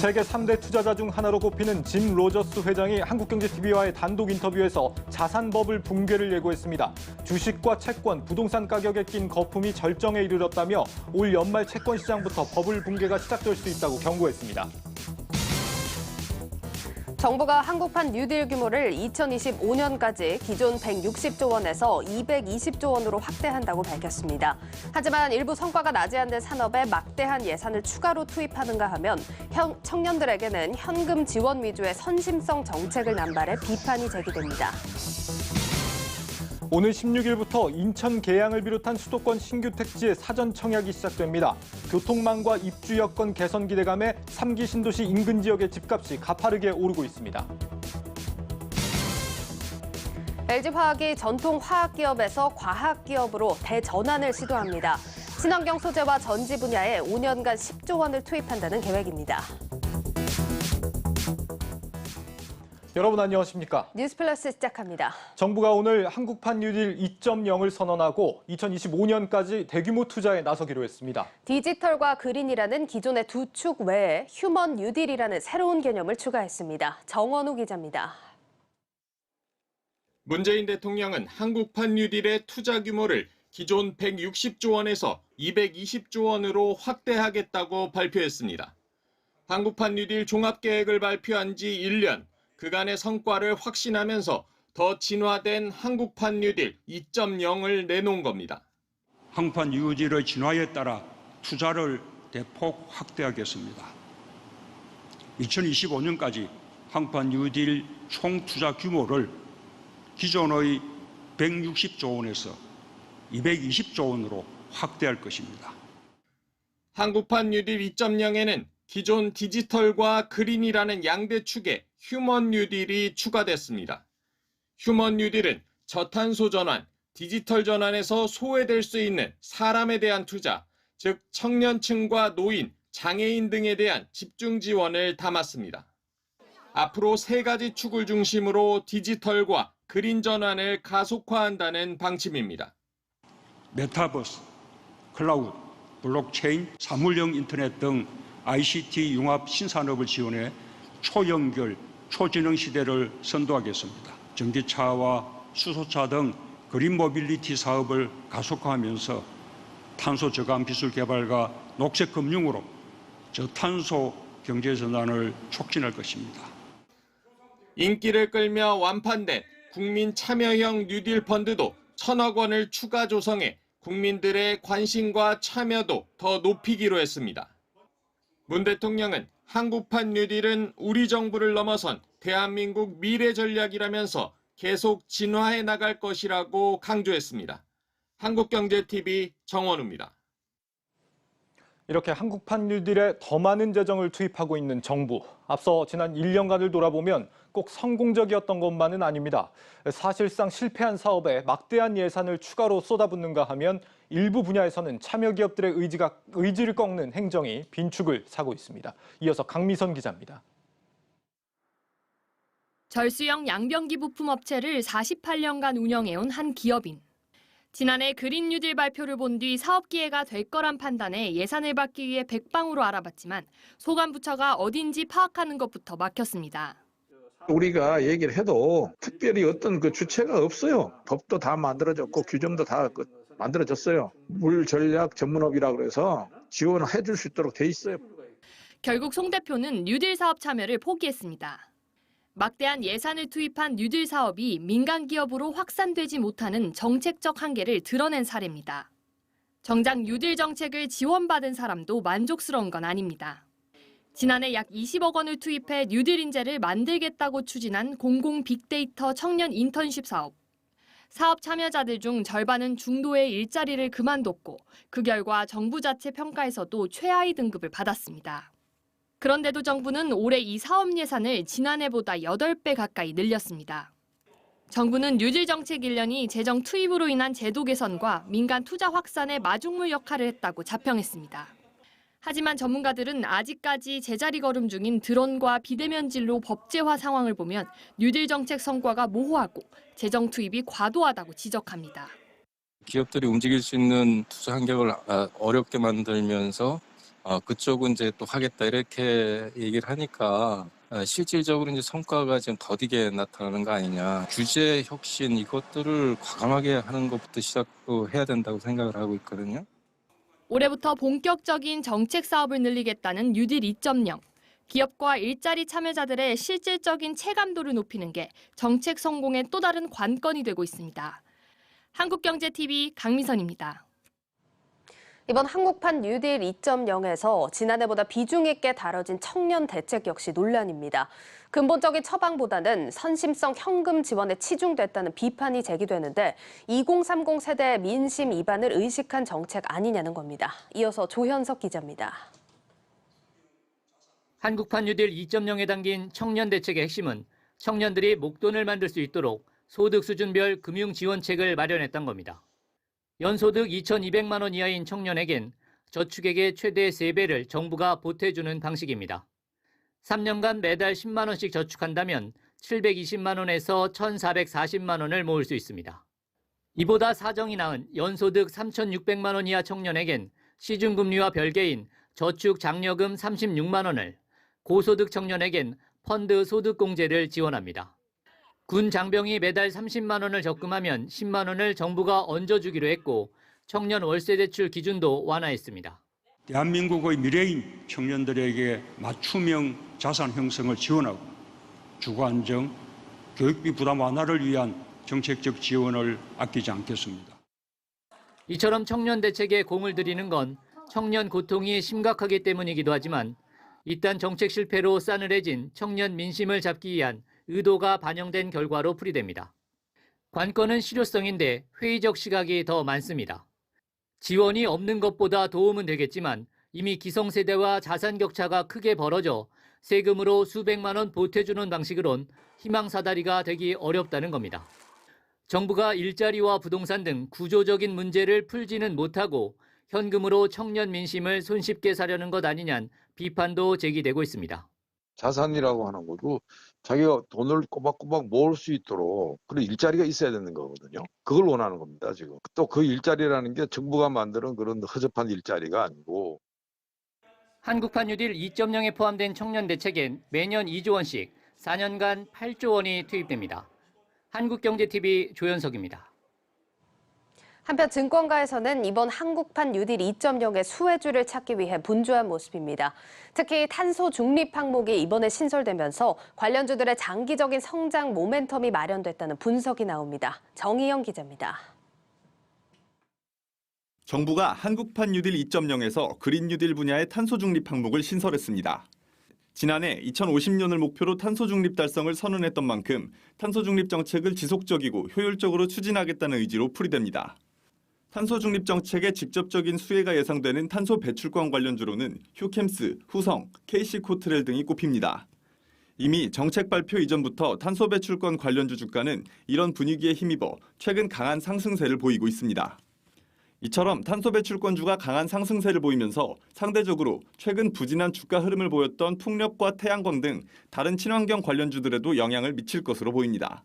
세계 3대 투자자 중 하나로 꼽히는 짐 로저스 회장이 한국경제TV와의 단독 인터뷰에서 자산 버블 붕괴를 예고했습니다. 주식과 채권, 부동산 가격에 낀 거품이 절정에 이르렀다며 올 연말 채권 시장부터 버블 붕괴가 시작될 수 있다고 경고했습니다. 정부가 한국판 뉴딜 규모를 2025년까지 기존 160조 원에서 220조 원으로 확대한다고 밝혔습니다. 하지만 일부 성과가 나지 않는 산업에 막대한 예산을 추가로 투입하는가 하면 청년들에게는 현금 지원 위주의 선심성 정책을 남발해 비판이 제기됩니다. 오늘 16일부터 인천 계양을 비롯한 수도권 신규 택지의 사전 청약이 시작됩니다. 교통망과 입주 여건 개선 기대감에 3기 신도시 인근 지역의 집값이 가파르게 오르고 있습니다. LG화학이 전통 화학기업에서 과학기업으로 대전환을 시도합니다. 친환경 소재와 전지 분야에 5년간 10조 원을 투입한다는 계획입니다. 여러분 안녕하십니까? 뉴스플러스 시작합니다. 정부가 오늘 한국판 뉴딜 2.0을 선언하고 2025년까지 대규모 투자에 나서기로 했습니다. 디지털과 그린이라는 기존의 두 축 외에 휴먼 뉴딜이라는 새로운 개념을 추가했습니다. 정원우 기자입니다. 문재인 대통령은 한국판 뉴딜의 투자 규모를 기존 160조 원에서 220조 원으로 확대하겠다고 발표했습니다. 한국판 뉴딜 종합계획을 발표한 지 1년, 그간의 성과를 확신하면서 더 진화된 한국판 뉴딜 2.0을 내놓은 겁니다. 한국판 뉴딜의 진화에 따라 투자를 대폭 확대하겠습니다. 2025년까지 한국판 뉴딜 총 투자 규모를 기존의 160조 원에서 220조 원으로 확대할 것입니다. 한국판 뉴딜 2.0에는 기존 디지털과 그린이라는 양대 축에 휴먼 뉴딜이 추가됐습니다. 휴먼 뉴딜은 저탄소 전환, 디지털 전환에서 소외될 수 있는 사람에 대한 투자, 즉 청년층과 노인, 장애인 등에 대한 집중 지원을 담았습니다. 앞으로 3가지 축을 중심으로 디지털과 그린 전환을 가속화한다는 방침입니다. 메타버스, 클라우드, 블록체인, 사물형 인터넷 등 ICT 융합 신산업을 지원해 초연결, 초지능 시대를 선도하겠습니다. 전기차와 수소차 등 그린 모빌리티 사업을 가속화하면서 탄소 저감 기술 개발과 녹색 금융으로 저탄소 경제 전환을 촉진할 것입니다. 인기를 끌며 완판된 국민 참여형 뉴딜 펀드도 1,000억 원을 추가 조성해 국민들의 관심과 참여도 더 높이기로 했습니다. 문 대통령은 한국판 뉴딜은 우리 정부를 넘어선 대한민국 미래 전략이라면서 계속 진화해 나갈 것이라고 강조했습니다. 한국경제TV 정원우입니다. 이렇게 한국판 뉴딜에 더 많은 재정을 투입하고 있는 정부. 앞서 지난 1년간을 돌아보면 꼭 성공적이었던 것만은 아닙니다. 사실상 실패한 사업에 막대한 예산을 추가로 쏟아붓는가 하면 일부 분야에서는 참여 기업들의 의지를 꺾는 행정이 빈축을 사고 있습니다. 이어서 강미선 기자입니다. 절수형 양변기 부품 업체를 48년간 운영해온 한 기업인. 지난해 그린 뉴딜 발표를 본 뒤 사업 기회가 될 거란 판단에 예산을 받기 위해 백방으로 알아봤지만 소관 부처가 어딘지 파악하는 것부터 막혔습니다. 우리가 얘기를 해도 특별히 어떤 그 주체가 없어요. 법도 다 만들어졌고 규정도 다 만들어졌어요. 물전략 전문업이라고 해서 지원해 줄 수 있도록 돼 있어요. 결국 송 대표는 뉴딜 사업 참여를 포기했습니다. 막대한 예산을 투입한 뉴딜 사업이 민간 기업으로 확산되지 못하는 정책적 한계를 드러낸 사례입니다. 정작 뉴딜 정책을 지원받은 사람도 만족스러운 건 아닙니다. 지난해 약 20억 원을 투입해 뉴딜 인재를 만들겠다고 추진한 공공 빅데이터 청년 인턴십 사업. 사업 참여자들 중 절반은 중도의 일자리를 그만뒀고 그 결과 정부 자체 평가에서도 최하위 등급을 받았습니다. 그런데도 정부는 올해 이 사업 예산을 지난해보다 8배 가까이 늘렸습니다. 정부는 뉴딜 정책 1년이 재정 투입으로 인한 제도 개선과 민간 투자 확산의 마중물 역할을 했다고 자평했습니다. 하지만 전문가들은 아직까지 제자리 걸음 중인 드론과 비대면 진로 법제화 상황을 보면 뉴딜 정책 성과가 모호하고 재정 투입이 과도하다고 지적합니다. 기업들이 움직일 수 있는 투자 환경을 어렵게 만들면서 그쪽은 이제 또 하겠다 이렇게 얘기를 하니까 실질적으로 이제 성과가 좀 더디게 나타나는 거 아니냐. 규제 혁신 이것들을 과감하게 하는 것부터 시작해야 된다고 생각을 하고 있거든요. 올해부터 본격적인 정책 사업을 늘리겠다는 뉴딜 2.0. 기업과 일자리 참여자들의 실질적인 체감도를 높이는 게 정책 성공의 또 다른 관건이 되고 있습니다. 한국경제TV 강미선입니다. 이번 한국판 뉴딜 2.0에서 지난해보다 비중 있게 다뤄진 청년 대책 역시 논란입니다. 근본적인 처방보다는 선심성 현금 지원에 치중됐다는 비판이 제기되는데 2030 세대의 민심 이반을 의식한 정책 아니냐는 겁니다. 이어서 조현석 기자입니다. 한국판 뉴딜 2.0에 담긴 청년 대책의 핵심은 청년들이 목돈을 만들 수 있도록 소득 수준별 금융 지원책을 마련했던 겁니다. 연소득 2,200만 원 이하인 청년에겐 저축액의 최대 3배를 정부가 보태주는 방식입니다. 3년간 매달 10만 원씩 저축한다면 720만 원에서 1,440만 원을 모을 수 있습니다. 이보다 사정이 나은 연소득 3,600만 원 이하 청년에겐 시중금리와 별개인 저축 장려금 36만 원을, 고소득 청년에겐 펀드 소득공제를 지원합니다. 군 장병이 매달 30만 원을 적금하면 10만 원을 정부가 얹어주기로 했고 청년 월세 대출 기준도 완화했습니다. 대한민국의 미래인 청년들에게 맞춤형 자산 형성을 지원하고 주거 안정, 교육비 부담 완화를 위한 정책적 지원을 아끼지 않겠습니다. 이처럼 청년 대책에 공을 들이는 건 청년 고통이 심각하기 때문이기도 하지만 이딴 정책 실패로 싸늘해진 청년 민심을 잡기 위한 의도가 반영된 결과로 풀이됩니다. 관건은 실효성인데 회의적 시각이 더 많습니다. 지원이 없는 것보다 도움은 되겠지만 이미 기성세대와 자산 격차가 크게 벌어져 세금으로 수백만 원 보태주는 방식으론 희망사다리가 되기 어렵다는 겁니다. 정부가 일자리와 부동산 등 구조적인 문제를 풀지는 못하고 현금으로 청년 민심을 손쉽게 사려는 것 아니냐는 비판도 제기되고 있습니다. 자산이라고 하는 것도 자기가 돈을 꼬박꼬박 모을 수 있도록 그런 일자리가 있어야 되는 거거든요. 그걸 원하는 겁니다, 지금. 또 그 일자리라는 게 정부가 만드는 그런 허접한 일자리가 아니고. 한국판 뉴딜 2.0에 포함된 청년 대책엔 매년 2조 원씩 4년간 8조 원이 투입됩니다. 한국경제TV 조현석입니다. 한편 증권가에서는 이번 한국판 뉴딜 2.0의 수혜주를 찾기 위해 분주한 모습입니다. 특히 탄소 중립 항목이 이번에 신설되면서 관련주들의 장기적인 성장 모멘텀이 마련됐다는 분석이 나옵니다. 정희영 기자입니다. 정부가 한국판 뉴딜 2.0에서 그린 뉴딜 분야의 탄소 중립 항목을 신설했습니다. 지난해 2050년을 목표로 탄소 중립 달성을 선언했던 만큼 탄소 중립 정책을 지속적이고 효율적으로 추진하겠다는 의지로 풀이됩니다. 탄소 중립 정책의 직접적인 수혜가 예상되는 탄소 배출권 관련주로는 휴캠스, 후성, KC코트렐 등이 꼽힙니다. 이미 정책 발표 이전부터 탄소 배출권 관련주 주가는 이런 분위기에 힘입어 최근 강한 상승세를 보이고 있습니다. 이처럼 탄소 배출권주가 강한 상승세를 보이면서 상대적으로 최근 부진한 주가 흐름을 보였던 풍력과 태양광 등 다른 친환경 관련주들에도 영향을 미칠 것으로 보입니다.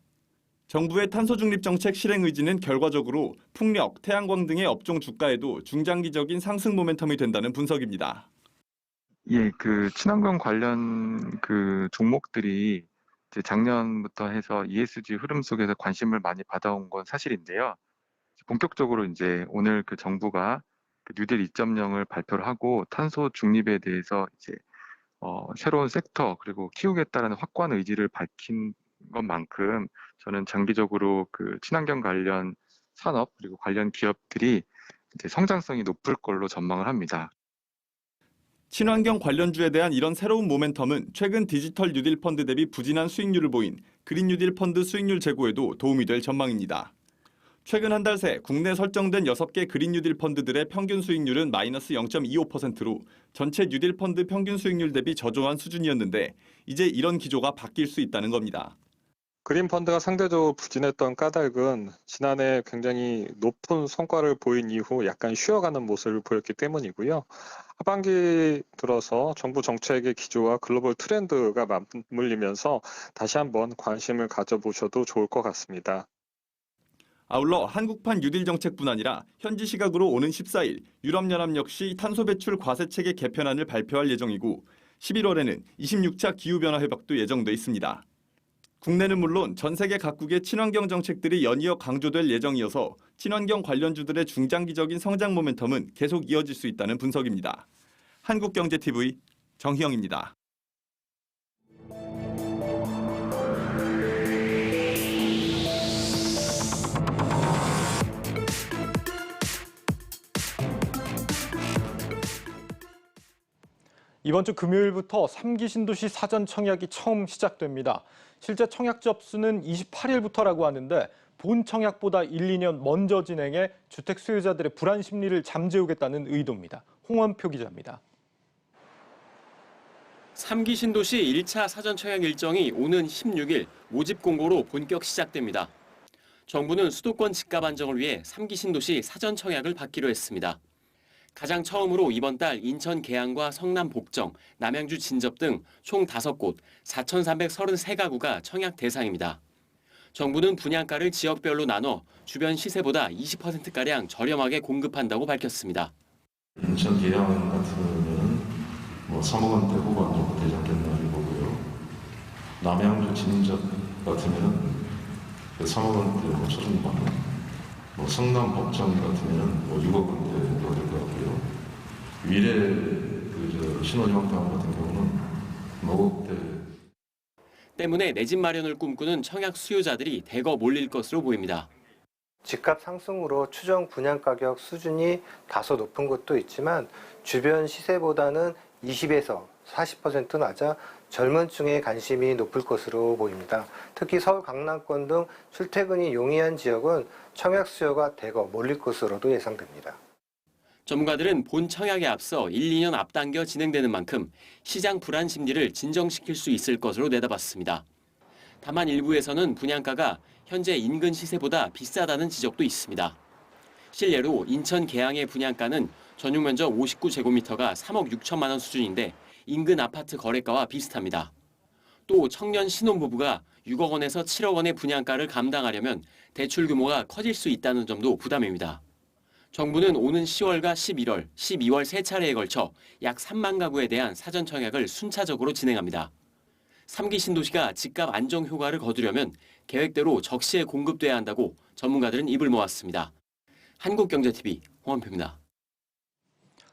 정부의 탄소 중립 정책 실행 의지는 결과적으로 풍력, 태양광 등의 업종 주가에도 중장기적인 상승 모멘텀이 된다는 분석입니다. 예, 친환경 관련 종목들이 이제 작년부터 해서 ESG 흐름 속에서 관심을 많이 받아온 건 사실인데요. 본격적으로 이제 오늘 정부가 뉴딜 2.0을 발표를 하고 탄소 중립에 대해서 이제 새로운 섹터 그리고 키우겠다라는 확고한 의지를 밝힌 것만큼 저는 장기적으로 친환경 관련 산업 그리고 관련 기업들이 이제 성장성이 높을 걸로 전망을 합니다. 친환경 관련주에 대한 이런 새로운 모멘텀은 최근 디지털 뉴딜 펀드 대비 부진한 수익률을 보인 그린 뉴딜 펀드 수익률 제고에도 도움이 될 전망입니다. 최근 한 달 새 국내 설정된 6개 그린 뉴딜 펀드들의 평균 수익률은 마이너스 0.25%로 전체 뉴딜 펀드 평균 수익률 대비 저조한 수준이었는데 이제 이런 기조가 바뀔 수 있다는 겁니다. 그린 펀드가 상대적으로 부진했던 까닭은 지난해 굉장히 높은 성과를 보인 이후 약간 쉬어가는 모습을 보였기 때문이고요. 하반기 들어서 정부 정책의 기조와 글로벌 트렌드가 맞물리면서 다시 한번 관심을 가져보셔도 좋을 것 같습니다. 아울러 한국판 뉴딜 정책뿐 아니라 현지 시각으로 오는 14일 유럽연합 역시 탄소 배출 과세체계 개편안을 발표할 예정이고 11월에는 26차 기후변화 협약도 예정돼 있습니다. 국내는 물론 전 세계 각국의 친환경 정책들이 연이어 강조될 예정이어서 친환경 관련주들의 중장기적인 성장 모멘텀은 계속 이어질 수 있다는 분석입니다. 한국경제TV 정희영입니다. 이번 주 금요일부터 3기 신도시 사전 청약이 처음 시작됩니다. 실제 청약 접수는 28일부터라고 하는데 본 청약보다 1, 2년 먼저 진행해 주택 수요자들의 불안 심리를 잠재우겠다는 의도입니다. 홍원표 기자입니다. 3기 신도시 1차 사전 청약 일정이 오는 16일 모집 공고로 본격 시작됩니다. 정부는 수도권 집값 안정을 위해 3기 신도시 사전 청약을 받기로 했습니다. 가장 처음으로 이번 달 인천 계양과 성남 복정, 남양주 진접 등 총 5곳 4,333가구가 청약 대상입니다. 정부는 분양가를 지역별로 나눠 주변 시세보다 20%가량 저렴하게 공급한다고 밝혔습니다. 인천 계양 같은 경우는 3억 원대 후반 정도 되지 않겠나 보고요. 남양주 진접 같으면 3억 원대 초중반, 성남 복정 같으면 6억 원대 정도 될 것 같고요. 위례 신호지방타운 같은 경우는 5억대. 때문에 내 집 마련을 꿈꾸는 청약 수요자들이 대거 몰릴 것으로 보입니다. 집값 상승으로 추정 분양가격 수준이 다소 높은 곳도 있지만 주변 시세보다는 20에서 40% 낮아 젊은 층의 관심이 높을 것으로 보입니다. 특히 서울 강남권 등 출퇴근이 용이한 지역은 청약 수요가 대거 몰릴 것으로도 예상됩니다. 전문가들은 본 청약에 앞서 1, 2년 앞당겨 진행되는 만큼 시장 불안 심리를 진정시킬 수 있을 것으로 내다봤습니다. 다만 일부에서는 분양가가 현재 인근 시세보다 비싸다는 지적도 있습니다. 실례로 인천 계양의 분양가는 전용 면적 59제곱미터가 3억 6천만 원 수준인데 인근 아파트 거래가와 비슷합니다. 또 청년 신혼부부가 6억 원에서 7억 원의 분양가를 감당하려면 대출 규모가 커질 수 있다는 점도 부담입니다. 정부는 오는 10월과 11월, 12월 3차례에 걸쳐 약 3만 가구에 대한 사전 청약을 순차적으로 진행합니다. 3기 신도시가 집값 안정 효과를 거두려면 계획대로 적시에 공급돼야 한다고 전문가들은 입을 모았습니다. 한국경제TV 홍원표입니다.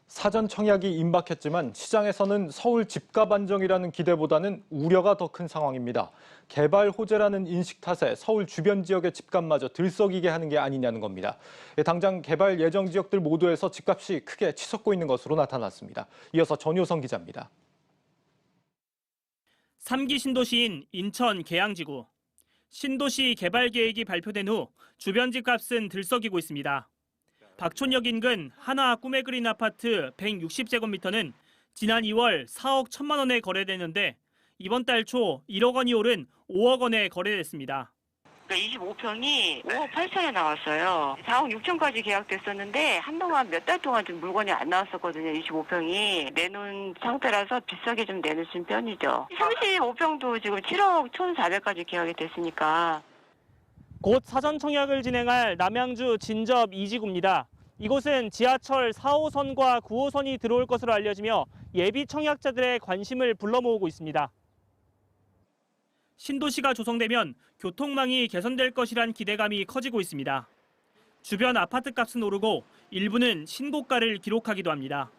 사전 청약이 임박했지만 시장에서는 서울 집값 안정이라는 기대보다는 우려가 더 큰 상황입니다. 개발 호재라는 인식 탓에 서울 주변 지역의 집값마저 들썩이게 하는 게 아니냐는 겁니다. 당장 개발 예정 지역들 모두에서 집값이 크게 치솟고 있는 것으로 나타났습니다. 이어서 전효성 기자입니다. 3기 신도시인 인천 계양지구. 신도시 개발 계획이 발표된 후 주변 집값은 들썩이고 있습니다. 박촌역 인근 하나 꿈의 그린 아파트 160제곱미터는 지난 2월 4억 1천만 원에 거래됐는데 이번 달 초 1억 원이 오른 5억 원에 거래됐습니다. 25평이 5억 8천에 나왔어요. 4억 6천까지 계약됐었는데 한동안 몇 달 동안 좀 물건이 안 나왔었거든요. 25평이. 내놓은 상태라서 비싸게 좀 내놓으신 편이죠. 35평도 지금 7억 1,400까지 계약이 됐으니까. 곧 사전 청약을 진행할 남양주 진접 2지구입니다. 이곳은 지하철 4호선과 9호선이 들어올 것으로 알려지며 예비 청약자들의 관심을 불러 모으고 있습니다. 신도시가 조성되면 교통망이 개선될 것이란 기대감이 커지고 있습니다. 주변 아파트값은 오르고 일부는 신고가를 기록하기도 합니다.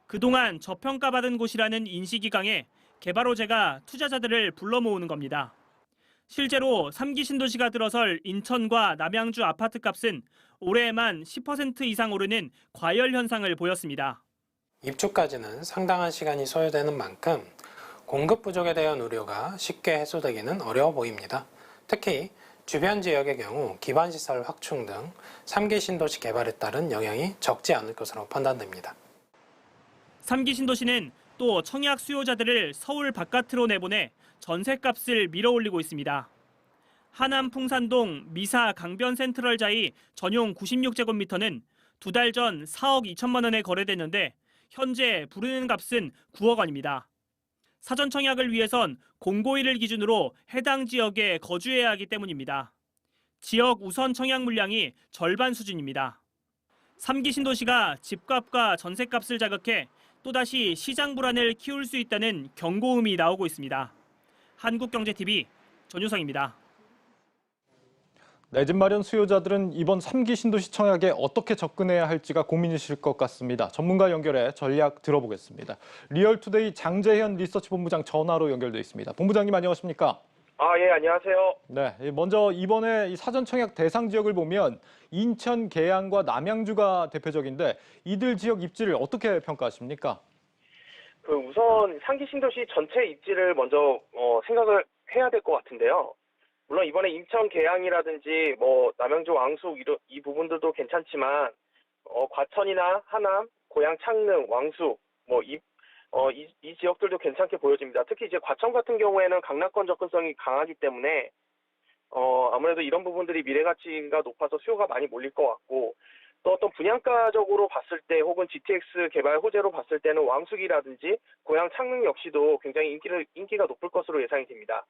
그동안 저평가받은 곳이라는 인식이 강해 개발 호재가 투자자들을 불러 모으는 겁니다. 실제로 3기 신도시가 들어설 인천과 남양주 아파트값은 올해에만 10% 이상 오르는 과열 현상을 보였습니다. 입주까지는 상당한 시간이 소요되는 만큼 공급 부족에 대한 우려가 쉽게 해소되기는 어려워 보입니다. 특히 주변 지역의 경우 기반시설 확충 등 3기 신도시 개발에 따른 영향이 적지 않을 것으로 판단됩니다. 3기 신도시는 또 청약 수요자들을 서울 바깥으로 내보내 전셋값을 밀어올리고 있습니다. 하남 풍산동 미사 강변 센트럴자이 전용 96제곱미터는 2달 전 4억 2천만 원에 거래됐는데 현재 부르는 값은 9억 원입니다. 사전 청약을 위해선 공고일을 기준으로 해당 지역에 거주해야 하기 때문입니다. 지역 우선 청약 물량이 절반 수준입니다. 3기 신도시가 집값과 전셋값을 자극해 또다시 시장 불안을 키울 수 있다는 경고음이 나오고 있습니다. 한국경제TV 전유성입니다. 내 집 마련 수요자들은 이번 3기 신도시 청약에 어떻게 접근해야 할지가 고민이실 것 같습니다. 전문가 연결해 전략 들어보겠습니다. 리얼투데이 장재현 리서치본부장 전화로 연결돼 있습니다. 본부장님 안녕하십니까? 예, 안녕하세요. 네, 먼저 이번에 이 사전 청약 대상 지역을 보면 인천, 계양과 남양주가 대표적인데 이들 지역 입지를 어떻게 평가하십니까? 우선 상기 신도시 전체 입지를 먼저 생각을 해야 될 것 같은데요. 물론 이번에 인천, 계양이라든지 남양주, 왕숙 이 부분들도 괜찮지만 과천이나 하남, 고양, 창릉, 왕숙 이 지역들도 괜찮게 보여집니다. 특히 이제 과천 같은 경우에는 강남권 접근성이 강하기 때문에 아무래도 이런 부분들이 미래 가치가 높아서 수요가 많이 몰릴 것 같고, 또 어떤 분양가적으로 봤을 때 혹은 GTX 개발 호재로 봤을 때는 왕숙이라든지 고양, 창릉 역시도 굉장히 인기가 높을 것으로 예상이 됩니다.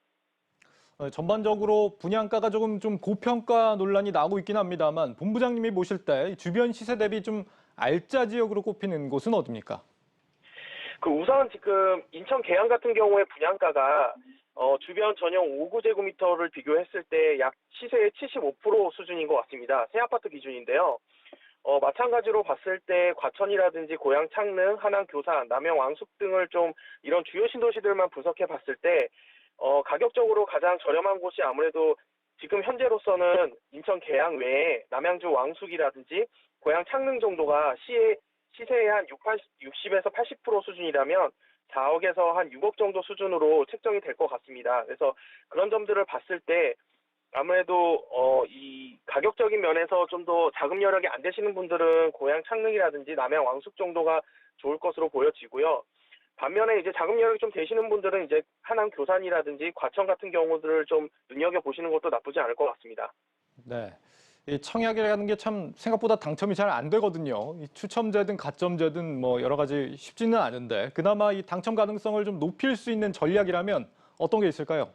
전반적으로 분양가가 좀 고평가 논란이 나오고 있긴 합니다만 본부장님이 보실 때 주변 시세 대비 좀 알짜 지역으로 꼽히는 곳은 어디입니까? 우선 지금 인천 계양 같은 경우에 분양가가 주변 전용 5구제곱미터를 비교했을 때 약 시세의 75% 수준인 것 같습니다. 새 아파트 기준인데요. 마찬가지로 봤을 때 과천이라든지 고양, 창릉, 하남, 교산, 남양, 왕숙 등을 좀 이런 주요 신도시들만 분석해 봤을 때 가격적으로 가장 저렴한 곳이 아무래도 지금 현재로서는 인천 계양 외에 남양주 왕숙이라든지 고양, 창릉 정도가 시세의 한 60에서 80% 수준이라면 4억에서 한 6억 정도 수준으로 책정이 될 것 같습니다. 그래서 그런 점들을 봤을 때 아무래도 이 가격적인 면에서 좀 더 자금 여력이 안 되시는 분들은 고양, 창릉이라든지 남양, 왕숙 정도가 좋을 것으로 보여지고요. 반면에 이제 자금 여력이 좀 되시는 분들은 이제 하남, 교산이라든지 과천 같은 경우들을 좀 눈여겨 보시는 것도 나쁘지 않을 것 같습니다. 네. 이 청약이라는 게 참 생각보다 당첨이 잘 안 되거든요. 이 추첨제든 가점제든 여러 가지 쉽지는 않은데 그나마 이 당첨 가능성을 좀 높일 수 있는 전략이라면 어떤 게 있을까요?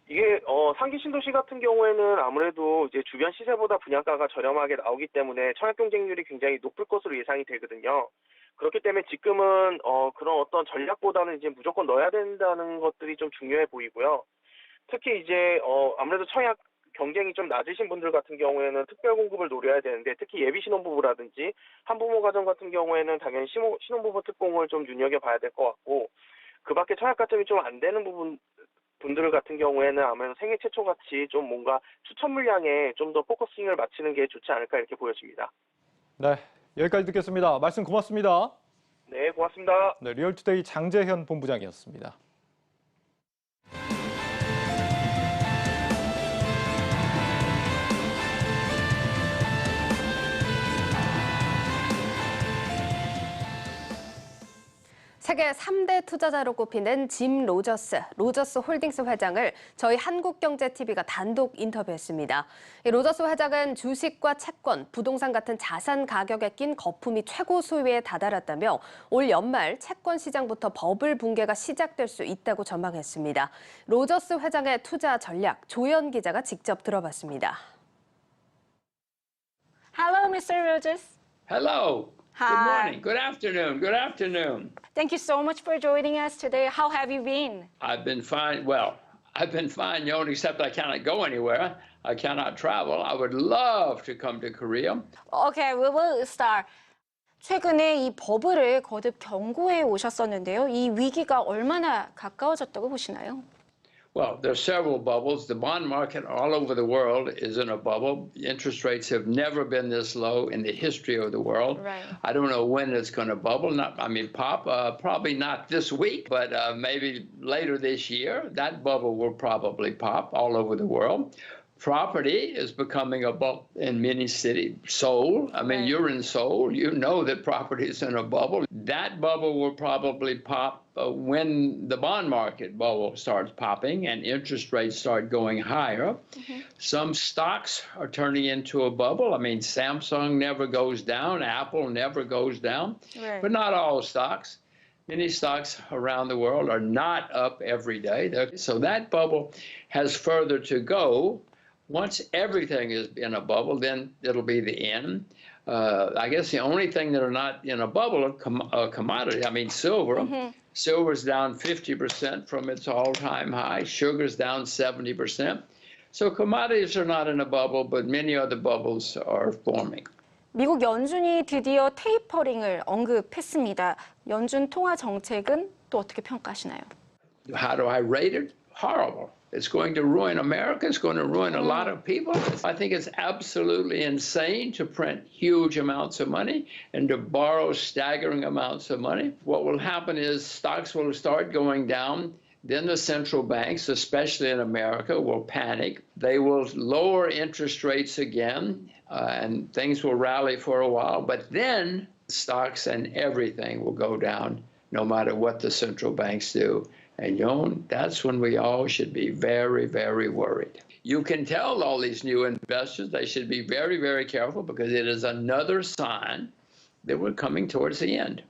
이게 상기 신도시 같은 경우에는 아무래도 이제 주변 시세보다 분양가가 저렴하게 나오기 때문에 청약 경쟁률이 굉장히 높을 것으로 예상이 되거든요. 그렇기 때문에 지금은 그런 어떤 전략보다는 이제 무조건 넣어야 된다는 것들이 좀 중요해 보이고요. 특히 이제 아무래도 청약 경쟁이 좀 낮으신 분들 같은 경우에는 특별 공급을 노려야 되는데, 특히 예비 신혼부부라든지 한부모 가정 같은 경우에는 당연히 신혼부부 특공을 좀 눈여겨봐야 될 것 같고, 그밖에 청약 가점이 좀 안 되는 분들 같은 경우에는 아무래도 생애 최초 같이 좀 뭔가 추천 물량에 좀 더 포커싱을 맞추는 게 좋지 않을까 이렇게 보여집니다. 네, 여기까지 듣겠습니다. 말씀 고맙습니다. 네, 고맙습니다. 네, 리얼투데이 장재현 본부장이었습니다. 세계 3대 투자자로 꼽히는 짐 로저스 홀딩스 회장을 저희 한국경제TV가 단독 인터뷰했습니다. 로저스 회장은 주식과 채권, 부동산 같은 자산 가격에 낀 거품이 최고 수위에 다다랐다며 올 연말 채권 시장부터 버블 붕괴가 시작될 수 있다고 전망했습니다. 로저스 회장의 투자 전략, 조연 기자가 직접 들어봤습니다. Hello, Mr. Rogers. Hello. Hi. Good morning. Good afternoon. Good afternoon. Thank you so much for joining us today. How have you been? I've been fine. Well, I've been fine, except I cannot go anywhere. I cannot travel. I would love to come to Korea. Okay, we will start. 최근에 이 버블을 거듭 경고해 오셨었는데요. 이 위기가 얼마나 가까워졌다고 보시나요? Well, there are several bubbles. The bond market all over the world is in a bubble. Interest rates have never been this low in the history of the world. Right. I don't know when it's going to bubble. Pop. Probably not this week, but maybe later this year. That bubble will probably pop all over the world. Property is becoming a bubble in many cities. Seoul, you're in Seoul, you know that property is in a bubble. That bubble will probably pop when the bond market bubble starts popping and interest rates start going higher. Some stocks are turning into a bubble. Samsung never goes down, Apple never goes down, Right. but not all stocks. Many stocks around the world are not up every day. So that bubble has further to go. Once everything is in a bubble, then it'll be the end. I guess the only thing that are not in a bubble are commodity. I mean, silver. Silver's down 50% from its all-time high. Sugar's down 70%. So commodities are not in a bubble, but many other bubbles are forming. 미국 연준이 드디어 테이퍼링을 언급했습니다. 연준 통화 정책은 또 어떻게 평가하시나요? How do I rate it? Horrible. It's going to ruin America. It's going to ruin a lot of people. I think it's absolutely insane to print huge amounts of money and to borrow staggering amounts of money. What will happen is stocks will start going down. Then the central banks, especially in America, will panic. They will lower interest rates again, and things will rally for a while. But then stocks and everything will go down, no matter what the central banks do. And that's when we all should be very, very worried. You can tell all these new investors they should be very, very careful because it is another sign that we're coming towards the end.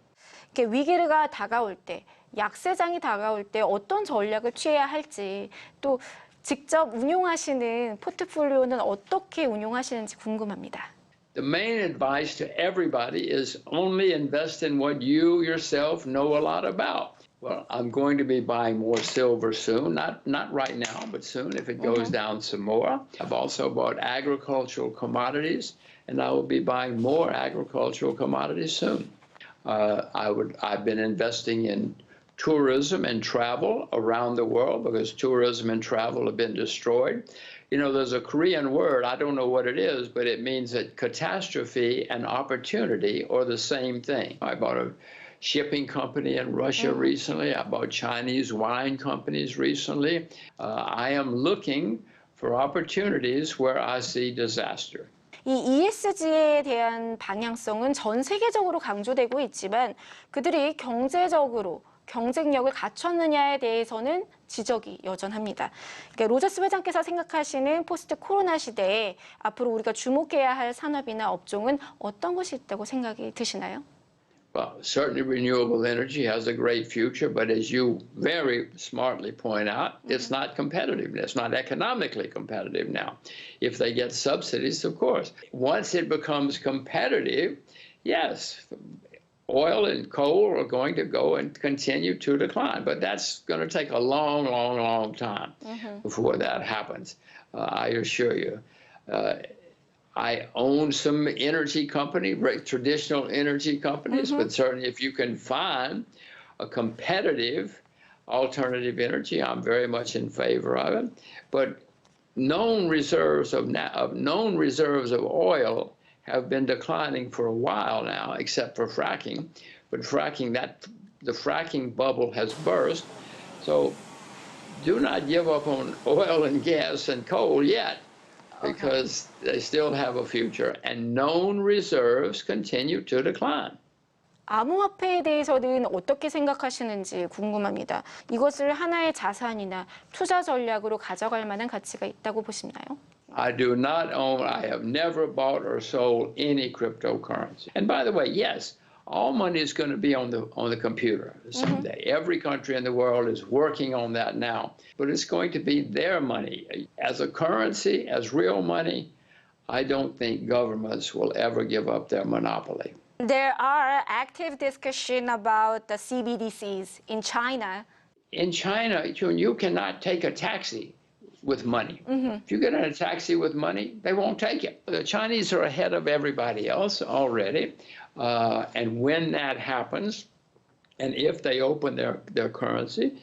이렇게 위기가 다가올 때, 약세장이 다가올 때 어떤 전략을 취해야 할지, 또 직접 운용하시는 포트폴리오는 어떻게 운용하시는지 궁금합니다. The main advice to everybody is only invest in what you yourself know a lot about. Well, I'm going to be buying more silver soon, not right now, but soon if it goes down some more. I've also bought agricultural commodities, and I will be buying more agricultural commodities soon. I've been investing in tourism and travel around the world because tourism and travel have been destroyed. You know, there's a Korean word, I don't know what it is, but it means that catastrophe and opportunity are the same thing. I bought a shipping company in Russia recently. I bought Chinese wine companies recently. I am looking for opportunities where I see disaster. 이 ESG에 대한 방향성은 전 세계적으로 강조되고 있지만 그들이 경제적으로 경쟁력을 갖췄느냐에 대해서는 지적이 여전합니다. 그러니까 로저스 회장께서 생각하시는 포스트 코로나 시대에 앞으로 우리가 주목해야 할 산업이나 업종은 어떤 것이 있다고 생각이 드시나요? Well, certainly renewable energy has a great future, but as you very smartly point out, it's not competitive. It's not economically competitive now. If they get subsidies, of course. Once it becomes competitive, yes, oil and coal are going to go and continue to decline, but that's going to take a long, long, long time before that happens, I assure you. I own some energy company, traditional energy companies, but certainly if you can find a competitive alternative energy, I'm very much in favor of it. But known reserves of oil have been declining for a while now, except for fracking. But the fracking bubble has burst. So do not give up on oil and gas and coal yet, because they still have a future, and known reserves continue to decline. 암호화폐에 대해서는 어떻게 생각하시는지 궁금합니다. 이것을 하나의 자산이나 투자 전략으로 가져갈 만한 가치가 있다고 보시나요? I have never bought or sold any cryptocurrency. And by the way, yes, all money is going to be on the computer someday. Every country in the world is working on that now, but it's going to be their money. As a currency, as real money, I don't think governments will ever give up their monopoly. There are active discussion about the CBDCs in China. In China, you cannot take a taxi with money. If you get in a taxi with money, they won't take it. The Chinese are ahead of everybody else already. And when that happens, and if they open their currency,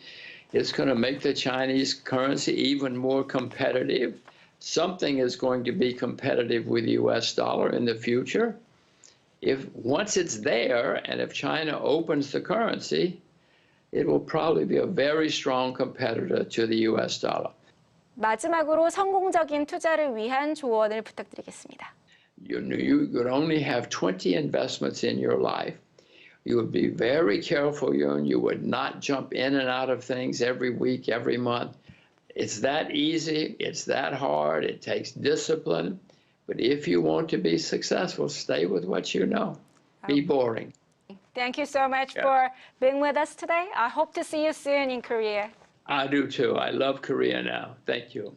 it's going to make the Chinese currency even more competitive. Something is going to be competitive with the US dollar in the future. Once it's there, and if China opens the currency, it will probably be a very strong competitor to the US dollar. 마지막으로 성공적인 투자를 위한 조언을 부탁드리겠습니다. You could only have 20 investments in your life. You would be very careful, you would not jump in and out of things every week, every month. It's that easy, it's that hard, it takes discipline. But if you want to be successful, stay with what you know. Be boring. Thank you so much for being with us today. I hope to see you soon in Korea. I do too. I love Korea now. Thank you.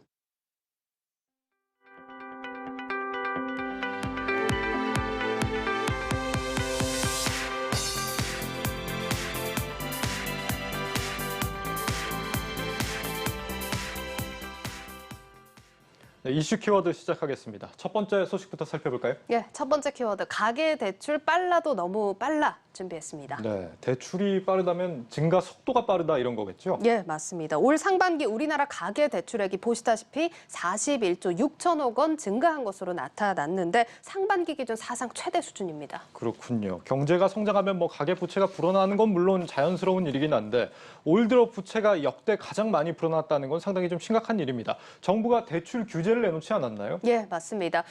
네, 이슈 키워드 시작하겠습니다. 첫 번째 소식부터 살펴볼까요? 예, 첫 번째 키워드 가계 대출 빨라도 너무 빨라 준비했습니다. 네, 대출이 빠르다면 증가 속도가 빠르다 이런 거겠죠? 예, 맞습니다. 올 상반기 우리나라 가계 대출액이 보시다시피 41조 6천억 원 증가한 것으로 나타났는데 상반기 기준 사상 최대 수준입니다. 그렇군요. 경제가 성장하면 뭐 가계 부채가 불어나는 건 물론 자연스러운 일이긴 한데 올 들어 부채가 역대 가장 많이 불어났다는 건 상당히 좀 심각한 일입니다. 정부가 대출 규제를 내놓지 않았나요? 예, 맞습니다.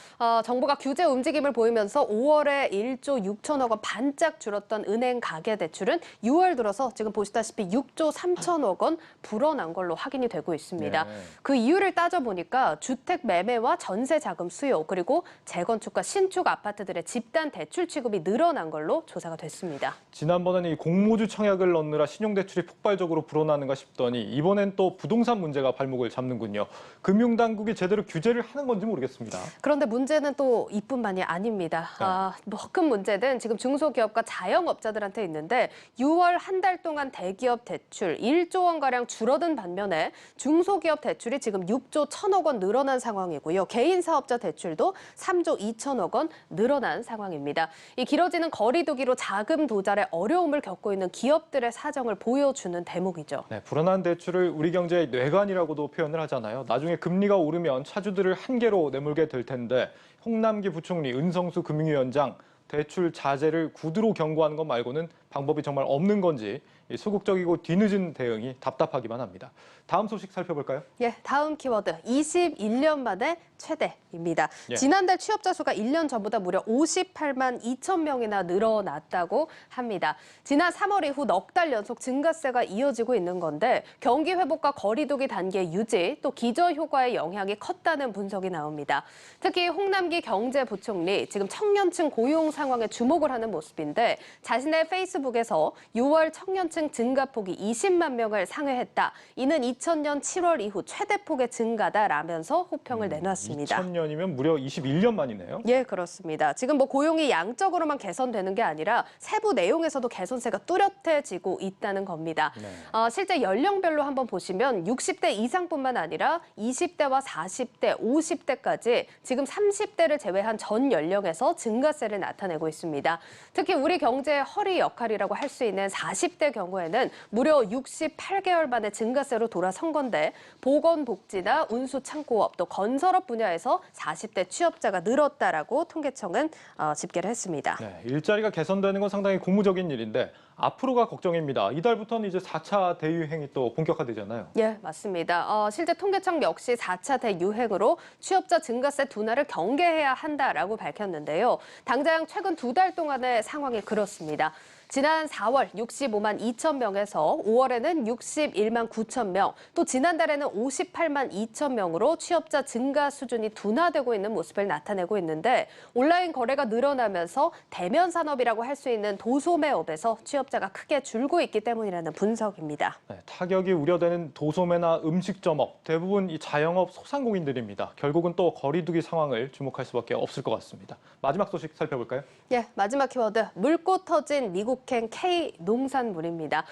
정부가 규제 움직임을 보이면서 5월에 1조 6천억 원 반짝 줄었던 은행 가계 대출은 6월 들어서 지금 보시다시피 6조 3천억 원 불어난 걸로 확인이 되고 있습니다. 네. 그 이유를 따져보니까 주택 매매와 전세 자금 수요 그리고 재건축과 신축 아파트들의 집단 대출 취급이 늘어난 걸로 조사가 됐습니다. 지난번에는 이 공모주 청약을 넣느라 신용대출이 폭발적으로 불어나는가 싶더니 이번엔 또 부동산 문제가 발목을 잡는군요. 금융당국이 제대로 규제를 하는 건지 모르겠습니다. 그런데 문제는 또 이뿐만이 아닙니다. 뭐 큰 문제는 지금 중소기업과 자영업자들한테 있는데 6월 한 달 동안 대기업 대출 1조 원가량 줄어든 반면에 중소기업 대출이 지금 6조 1천억 원 늘어난 상황이고요. 개인 사업자 대출도 3조 2천억 원 늘어난 상황입니다. 이 길어지는 거리두기로 자금 도달에 어려움을 겪고 있는 기업들의 사정을 보여주는 대목이죠. 네, 불어난 대출을 우리 경제의 뇌관이라고도 표현을 하잖아요. 나중에 금리가 오르면 차주들을 한계로 내몰게 될 텐데 홍남기 부총리, 은성수 금융위원장 대출 자제를 구두로 경고하는 것 말고는 방법이 정말 없는 건지 소극적이고 뒤늦은 대응이 답답하기만 합니다. 다음 소식 살펴볼까요? 예, 다음 키워드 21년 만에 최대입니다. 예. 지난달 취업자 수가 1년 전보다 무려 58만 2천 명이나 늘어났다고 합니다. 지난 3월 이후 넉 달 연속 증가세가 이어지고 있는 건데 경기 회복과 거리두기 단계 유지 또 기저 효과의 영향이 컸다는 분석이 나옵니다. 특히 홍남기 경제부총리 지금 청년층 고용 상황에 주목을 하는 모습인데 자신의 페이스북에서 6월 청년층 증가폭이 20만 명을 상회했다. 이는 2000년 7월 이후 최대폭의 증가다라면서 호평을 내놨습니다. 2000년이면 무려 21년 만이네요. 예, 그렇습니다. 지금 뭐 고용이 양적으로만 개선되는 게 아니라 세부 내용에서도 개선세가 뚜렷해지고 있다는 겁니다. 네. 실제 연령별로 한번 보시면 60대 이상뿐만 아니라 20대와 40대, 50대까지 지금 30대를 제외한 전 연령에서 증가세를 나타내고 있습니다. 특히 우리 경제의 허리 역할이라고 할 수 있는 40대 경우에는 무려 68개월 만에 증가세로 돌아선 건데 보건복지나 운수창고업 또 건설업 분야에서 40대 취업자가 늘었다라고 통계청은 집계를 했습니다. 네, 일자리가 개선되는 건 상당히 고무적인 일인데 앞으로가 걱정입니다. 이달부터는 이제 4차 대유행이 또 본격화되잖아요. 예, 맞습니다. 실제 통계청 역시 4차 대유행으로 취업자 증가세 둔화를 경계해야 한다라고 밝혔는데요. 당장 최근 2달 동안의 상황이 그렇습니다. 지난 4월 65만 2천 명에서 5월에는 61만 9천 명, 또 지난달에는 58만 2천 명으로 취업자 증가 수준이 둔화되고 있는 모습을 나타내고 있는데 온라인 거래가 늘어나면서 대면 산업이라고 할 수 있는 도소매업에서 취업자가 크게 줄고 있기 때문이라는 분석입니다. 네, 타격이 우려되는 도소매나 음식점업, 대부분 이 자영업 소상공인들입니다. 결국은 또 거리두기 상황을 주목할 수밖에 없을 것 같습니다. 마지막 소식 살펴볼까요? 예, 마지막 키워드 물고 터진 미국행 K농산물입니다.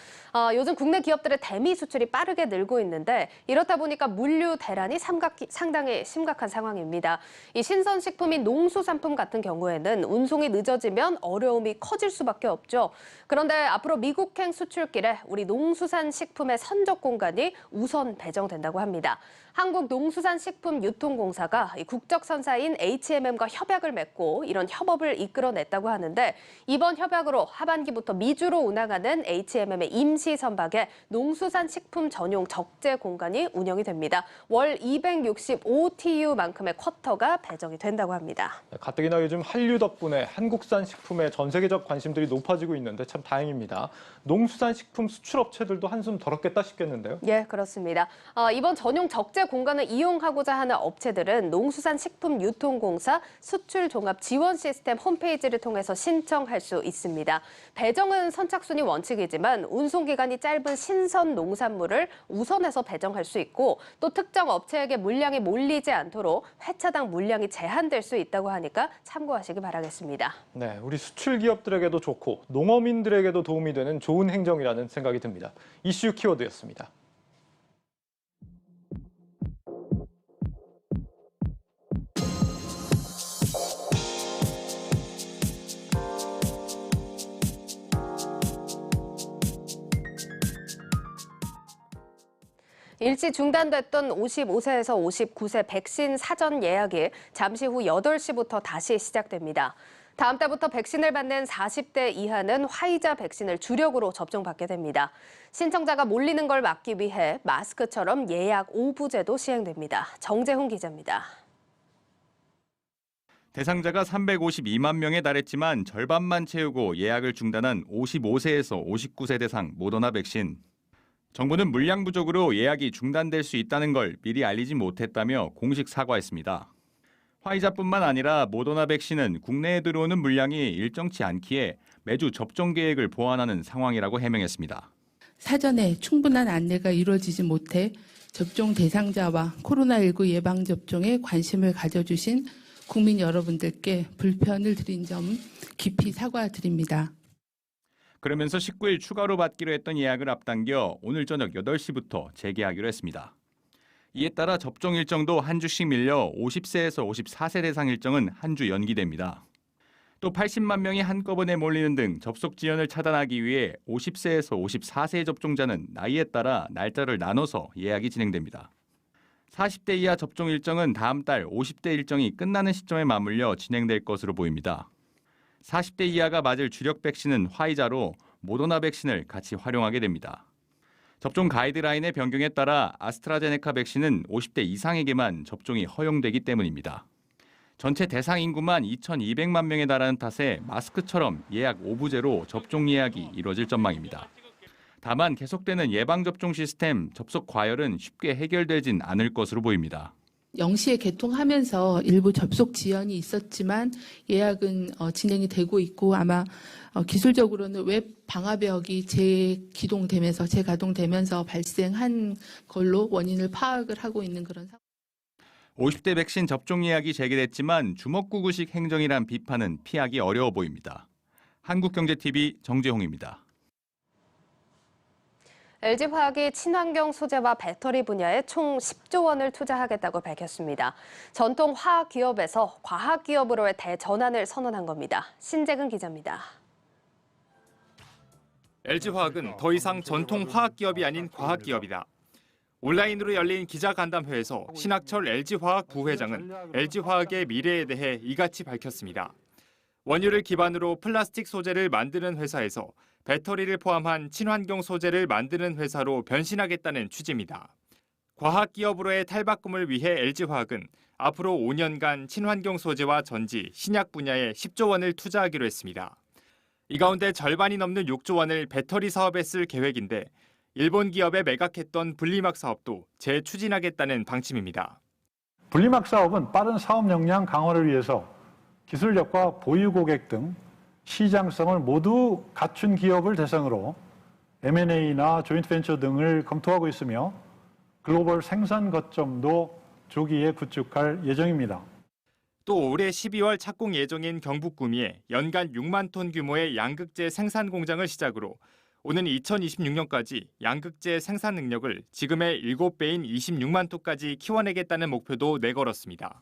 요즘 국내 기업들의 대미 수출이 빠르게 늘고 있는데 이렇다 보니까 물류 대란이 상당히 심각한 상황입니다. 이 신선식품인 농수산품 같은 경우에는 운송이 늦어지면 어려움이 커질 수밖에 없죠. 그런데 앞으로 미국행 수출길에 우리 농수산식품의 선적 공간이 우선 배정된다고 합니다. 한국농수산식품유통공사가 국적선사인 H&M과 협약을 맺고 이런 협업을 이끌어냈다고 하는데 이번 협약으로 하반기부터 미주로 운항하는 H&M의 임시 선박에 농수산식품 전용 적재 공간이 운영이 됩니다. 월 265TU만큼의 쿼터가 배정이 된다고 합니다. 가뜩이나 요즘 한류 덕분에 한국산 식품에 전 세계적 관심들이 높아지고 있는데 참 다행입니다. 농수산식품 수출업체들도 한숨 덜었겠다 싶겠는데요. 예, 그렇습니다. 이번 전용 적재 공간을 이용하고자 하는 업체들은 농수산식품유통공사 수출종합지원 시스템 홈페이지를 통해서 신청할 수 있습니다. 배정은 선착순이 원칙이지만 운송기간이 짧은 신선 농산물을 우선해서 배정할 수 있고 또 특정 업체에게 물량이 몰리지 않도록 회차당 물량이 제한될 수 있다고 하니까 참고하시기 바라겠습니다. 네, 우리 수출 기업들에게도 좋고 농어민들에게도 도움이 되는 좋은 행정이라는 생각이 듭니다. 이슈 키워드였습니다. 일시 중단됐던 55세에서 59세 백신 사전 예약이 잠시 후 8시부터 다시 시작됩니다. 다음 달부터 백신을 받는 40대 이하는 화이자 백신을 주력으로 접종받게 됩니다. 신청자가 몰리는 걸 막기 위해 마스크처럼 예약 오부제도 시행됩니다. 정재훈 기자입니다. 대상자가 352만 명에 달했지만 절반만 채우고 예약을 중단한 55세에서 59세 대상 모더나 백신. 정부는 물량 부족으로 예약이 중단될 수 있다는 걸 미리 알리지 못했다며 공식 사과했습니다. 화이자뿐만 아니라 모더나 백신은 국내에 들어오는 물량이 일정치 않기에 매주 접종 계획을 보완하는 상황이라고 해명했습니다. 사전에 충분한 안내가 이루어지지 못해 접종 대상자와 코로나19 예방접종에 관심을 가져주신 국민 여러분들께 불편을 드린 점 깊이 사과드립니다. 그러면서 19일 추가로 받기로 했던 예약을 앞당겨 오늘 저녁 8시부터 재개하기로 했습니다. 이에 따라 접종 일정도 한 주씩 밀려 50세에서 54세 대상 일정은 한 주 연기됩니다. 또 80만 명이 한꺼번에 몰리는 등 접속 지연을 차단하기 위해 50세에서 54세 접종자는 나이에 따라 날짜를 나눠서 예약이 진행됩니다. 40대 이하 접종 일정은 다음 달 50대 일정이 끝나는 시점에 맞물려 진행될 것으로 보입니다. 40대 이하가 맞을 주력 백신은 화이자로 모더나 백신을 같이 활용하게 됩니다. 접종 가이드라인의 변경에 따라 아스트라제네카 백신은 50대 이상에게만 접종이 허용되기 때문입니다. 전체 대상 인구만 2,200만 명에 달하는 탓에 마스크처럼 예약 오부제로 접종 예약이 이뤄질 전망입니다. 다만 계속되는 예방접종 시스템 접속 과열은 쉽게 해결되진 않을 것으로 보입니다. 0시에 개통하면서 일부 접속 지연이 있었지만 예약은 진행이 되고 있고 아마 기술적으로는 웹 방화벽이 재가동되면서 발생한 걸로 원인을 파악을 하고 있는 그런 상황입니다. 50대 백신 접종 예약이 재개됐지만 주먹구구식 행정이란 비판은 피하기 어려워 보입니다. 한국경제TV 정재홍입니다. LG화학이 친환경 소재와 배터리 분야에 총 10조 원을 투자하겠다고 밝혔습니다. 전통 화학 기업에서 과학 기업으로의 대전환을 선언한 겁니다. 신재근 기자입니다. LG화학은 더 이상 전통 화학 기업이 아닌 과학 기업이다. 온라인으로 열린 기자간담회에서 신학철 LG화학 부회장은 LG화학의 미래에 대해 이같이 밝혔습니다. 원유를 기반으로 플라스틱 소재를 만드는 회사에서 배터리를 포함한 친환경 소재를 만드는 회사로 변신하겠다는 취지입니다. 과학 기업으로의 탈바꿈을 위해 LG화학은 앞으로 5년간 친환경 소재와 전지, 신약 분야에 10조 원을 투자하기로 했습니다. 이 가운데 절반이 넘는 6조 원을 배터리 사업에 쓸 계획인데 일본 기업에 매각했던 분리막 사업도 재추진하겠다는 방침입니다. 분리막 사업은 빠른 사업 역량 강화를 위해서 기술력과 보유 고객 등 시장성을 모두 갖춘 기업을 대상으로 M&A나 조인트 벤처 등을 검토하고 있으며 글로벌 생산 거점도 조기에 구축할 예정입니다. 또 올해 12월 착공 예정인 경북 구미에 연간 6만 톤 규모의 양극재 생산 공장을 시작으로 오는 2026년까지 양극재 생산 능력을 지금의 7배인 26만 톤까지 키워내겠다는 목표도 내걸었습니다.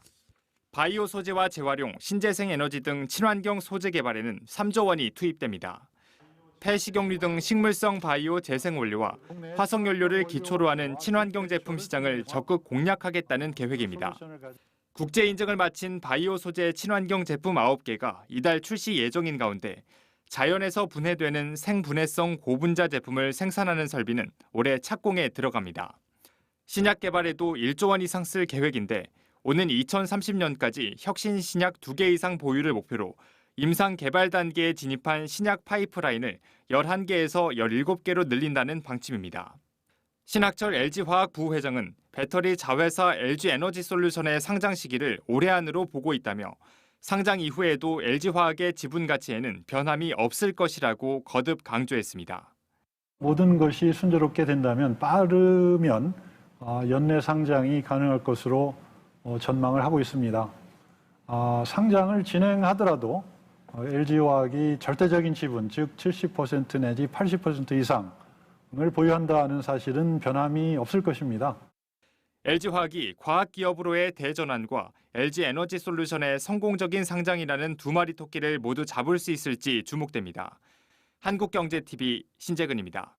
바이오 소재와 재활용, 신재생 에너지 등 친환경 소재 개발에는 3조 원이 투입됩니다. 폐식용유 등 식물성 바이오 재생 원료와 화석 연료를 기초로 하는 친환경 제품 시장을 적극 공략하겠다는 계획입니다. 국제 인증을 마친 바이오 소재 친환경 제품 9개가 이달 출시 예정인 가운데 자연에서 분해되는 생분해성 고분자 제품을 생산하는 설비는 올해 착공에 들어갑니다. 신약 개발에도 1조 원 이상 쓸 계획인데 오는 2030년까지 혁신 신약 2개 이상 보유를 목표로 임상 개발 단계에 진입한 신약 파이프라인을 11개에서 17개로 늘린다는 방침입니다. 신학철 LG화학 부회장은 배터리 자회사 LG에너지솔루션의 상장 시기를 올해 안으로 보고 있다며 상장 이후에도 LG화학의 지분 가치에는 변함이 없을 것이라고 거듭 강조했습니다. 모든 것이 순조롭게 된다면 빠르면 연내 상장이 가능할 것으로 전망을 하고 있습니다. 상장을 진행하더라도 LG화학이 절대적인 지분, 즉 70% 내지 80% 이상을 보유한다는 사실은 변함이 없을 것입니다. LG화학이 과학기업으로의 대전환과 LG에너지솔루션의 성공적인 상장이라는 두 마리 토끼를 모두 잡을 수 있을지 주목됩니다. 한국경제TV 신재근입니다.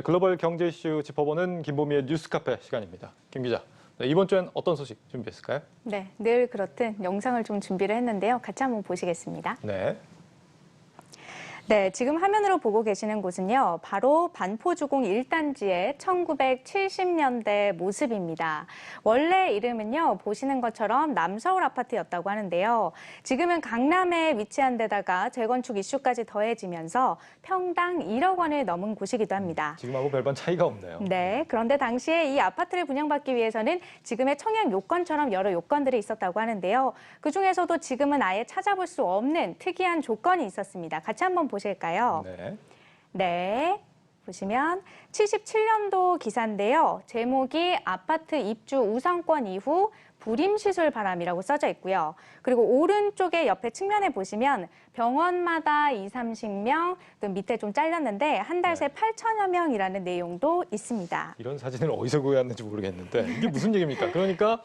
글로벌 경제 이슈 짚어보는 김보미의 뉴스카페 시간입니다. 김 기자, 이번 주엔 어떤 소식 준비했을까요? 네, 늘 그렇듯 영상을 좀 준비를 했는데요. 같이 한번 보시겠습니다. 네. 네, 지금 화면으로 보고 계시는 곳은요, 바로 반포주공 1단지의 1970년대 모습입니다. 원래 이름은요, 보시는 것처럼 남서울 아파트였다고 하는데요. 지금은 강남에 위치한 데다가 재건축 이슈까지 더해지면서 평당 1억 원을 넘은 곳이기도 합니다. 지금하고 별반 차이가 없네요. 네, 그런데 당시에 이 아파트를 분양받기 위해서는 지금의 청약 요건처럼 여러 요건들이 있었다고 하는데요. 그중에서도 지금은 아예 찾아볼 수 없는 특이한 조건이 있었습니다. 같이 한번 보실까요? 네. 네, 보시면 77년도 기사인데요. 제목이 아파트 입주 우선권 이후 불임시술 바람이라고 써져 있고요. 그리고 오른쪽에 옆에 측면에 보시면 병원마다 20-30명, 또 밑에 좀 잘렸는데 한 달 새 8천여 명이라는 내용도 있습니다. 이런 사진을 어디서 구해왔는지 모르겠는데 이게 무슨 얘기입니까? 그러니까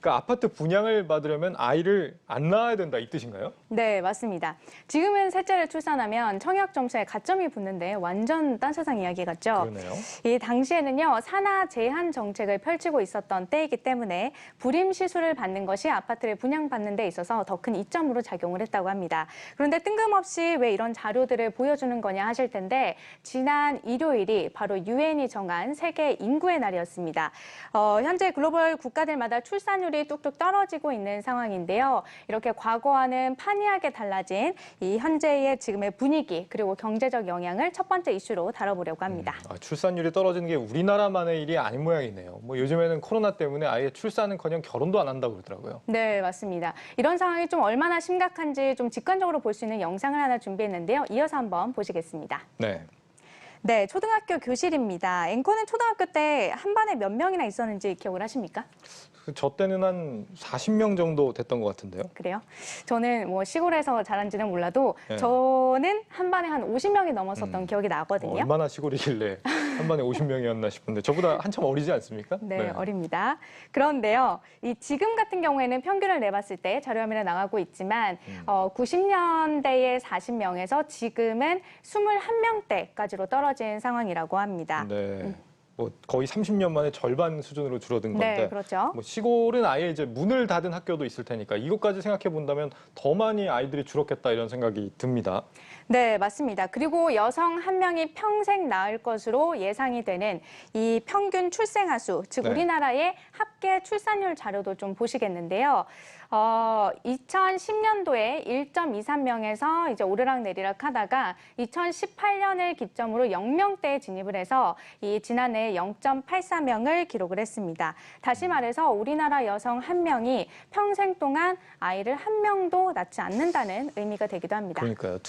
아파트 분양을 받으려면 아이를 안 낳아야 된다 이 뜻인가요? 네, 맞습니다. 지금은 셋째를 출산하면 청약 점수에 가점이 붙는데 완전 딴 세상 이야기 같죠? 그러네요. 이 당시에는요, 산하 제한 정책을 펼치고 있었던 때이기 때문에 불임 시술을 받는 것이 아파트를 분양받는 데 있어서 더 큰 이점으로 작용을 했다고 합니다. 그런데 뜬금없이 왜 이런 자료들을 보여주는 거냐 하실 텐데 지난 일요일이 바로 유엔이 정한 세계 인구의 날이었습니다. 현재 글로벌 국가들마다 출산율이 뚝뚝 떨어지고 있는 상황인데요. 이렇게 과거와는 판이하게 달라진 이 현재의 지금의 분위기 그리고 경제적 영향을 첫 번째 이슈로 다뤄보려고 합니다. 출산율이 떨어지는 게 우리나라만의 일이 아닌 모양이네요. 뭐 요즘에는 코로나 때문에 아예 출산은커녕 결혼도 안 한다고 그러더라고요. 네, 맞습니다. 이런 상황이 좀 얼마나 심각한지 좀 직관적으로 볼 수 있는 영상을 하나 준비했는데요. 이어서 한번 보시겠습니다. 네. 네, 초등학교 교실입니다. 앵커는 초등학교 때 한 반에 몇 명이나 있었는지 기억을 하십니까? 저 때는 한 40명 정도 됐던 것 같은데요. 그래요? 저는 뭐 시골에서 자란지는 몰라도 네. 저는 한 반에 한 50명이 넘었었던 기억이 나거든요. 얼마나 시골이길래 한 반에 50명이었나 싶은데 저보다 한참 어리지 않습니까? 네, 어립니다. 그런데요, 이 지금 같은 경우에는 평균을 내봤을 때 자료화면에 나가고 있지만 90년대에 40명에서 지금은 21명대까지로 떨어진 상황이라고 합니다. 네. 뭐 거의 30년 만에 절반 수준으로 줄어든 건데 네, 그렇죠. 뭐 시골은 아예 이제 문을 닫은 학교도 있을 테니까 이것까지 생각해 본다면 더 많이 아이들이 줄었겠다 이런 생각이 듭니다. 네, 맞습니다. 그리고 여성 한 명이 평생 낳을 것으로 예상이 되는 이 평균 출생아 수, 즉 네. 우리나라의 합계 출산율 자료도 좀 보시겠는데요. 2010년도에 1.23명에서 이제 오르락내리락 하다가 2018년을 기점으로 0명대에 진입을 해서 이 지난해 0.84명을 기록을 했습니다. 다시 말해서 우리나라 여성 한 명이 평생 동안 아이를 한 명도 낳지 않는다는 의미가 되기도 합니다. 그러니까요.